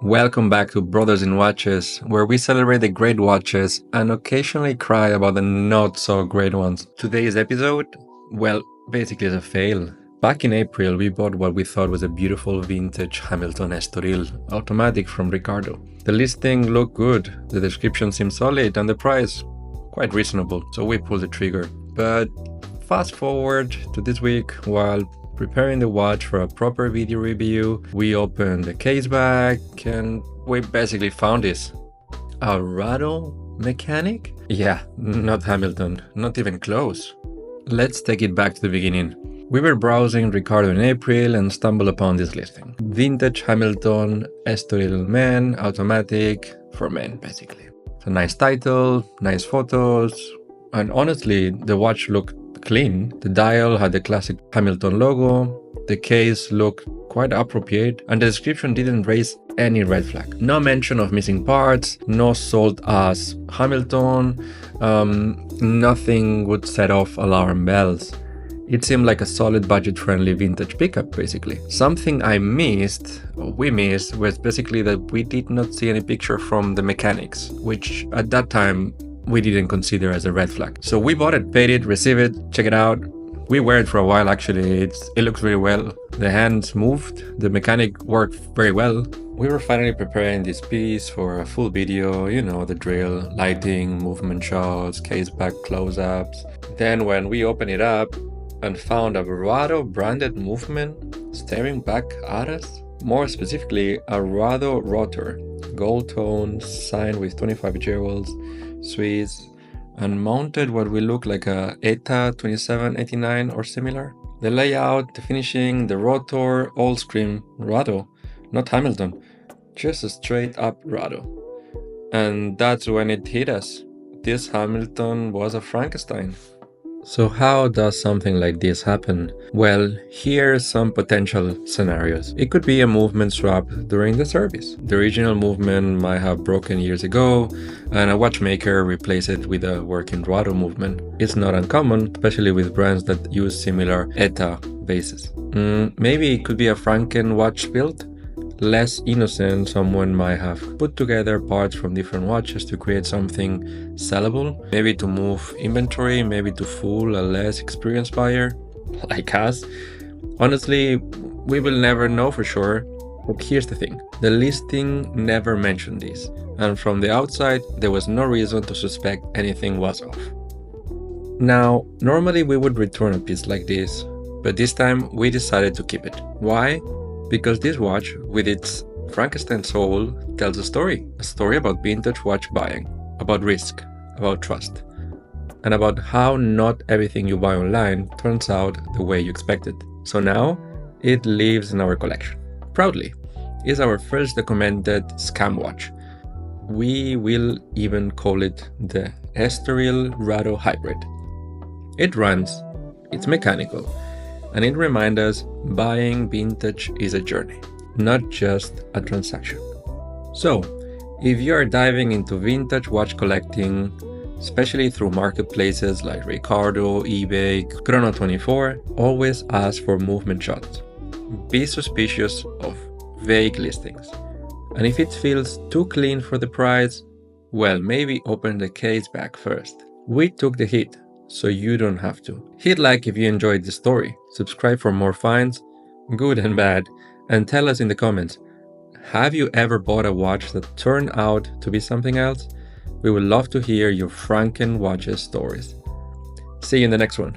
Welcome back to Brothers in Watches, where we celebrate the great watches and occasionally cry about the not so great ones. Today's episode, basically is a fail. Back in April, we bought what we thought was a beautiful vintage Hamilton Estoril automatic from Rado. The listing looked good, the description seemed solid, and the price quite reasonable, so we pulled the trigger. But fast forward to this week, while preparing the watch for a proper video review, we opened the case back and we basically found this. A Rado mechanic? Yeah, not Hamilton, not even close. Let's take it back to the beginning. We were browsing Rado in April and stumbled upon this listing. Vintage Hamilton Estoril Men, automatic, for men basically. It's a nice title, nice photos, and honestly, the watch looked clean. The dial had the classic Hamilton logo, the case looked quite appropriate, and the description didn't raise any red flag. No mention of missing parts, no sold as Hamilton, nothing would set off alarm bells. It seemed like a solid budget-friendly vintage pickup, basically. Something we missed, was basically that we did not see any picture from the mechanics, which at that time we didn't consider as a red flag. So we bought it, paid it, received it, check it out. We wear it for a while actually, it looks really well. The hands moved, the mechanic worked very well. We were finally preparing this piece for a full video, you know the drill, lighting, movement shots, case back close-ups. Then when we opened it up and found a Rado branded movement staring back at us, more specifically a Rado rotor, gold tone, signed with 25 jewels, Swiss, and mounted what will look like a ETA 2789 or similar. The layout, the finishing, the rotor, all scream Rado, not Hamilton, just a straight up Rado. And that's when it hit us. This Hamilton was a Frankenstein. So how does something like this happen? Well, here's some potential scenarios. It could be a movement swap during the service. The original movement might have broken years ago, and a watchmaker replaced it with a working Rado movement. It's not uncommon, especially with brands that use similar ETA bases. Maybe it could be a Frankenwatch build. Less innocent, someone might have put together parts from different watches to create something sellable, maybe to move inventory, maybe to fool a less experienced buyer, like us. Honestly, we will never know for sure, but here's the thing. The listing never mentioned this, and from the outside, there was no reason to suspect anything was off. Now, normally we would return a piece like this, but this time we decided to keep it. Why? Because this watch, with its Frankenstein soul, tells a story about vintage watch buying, about risk, about trust, and about how not everything you buy online turns out the way you expected. So now, it lives in our collection. Proudly, it's our first documented scam watch. We will even call it the Estoril Rado Hybrid. It runs, it's mechanical, and it reminds us buying vintage is a journey, not just a transaction. So, if you are diving into vintage watch collecting, especially through marketplaces like Rado, eBay, Chrono24, always ask for movement shots. Be suspicious of vague listings. And if it feels too clean for the price, well, maybe open the case back first. We took the hit, so you don't have to. Hit like if you enjoyed the story, subscribe for more finds, good and bad, and tell us in the comments, have you ever bought a watch that turned out to be something else? We would love to hear your Frankenwatches stories. See you in the next one.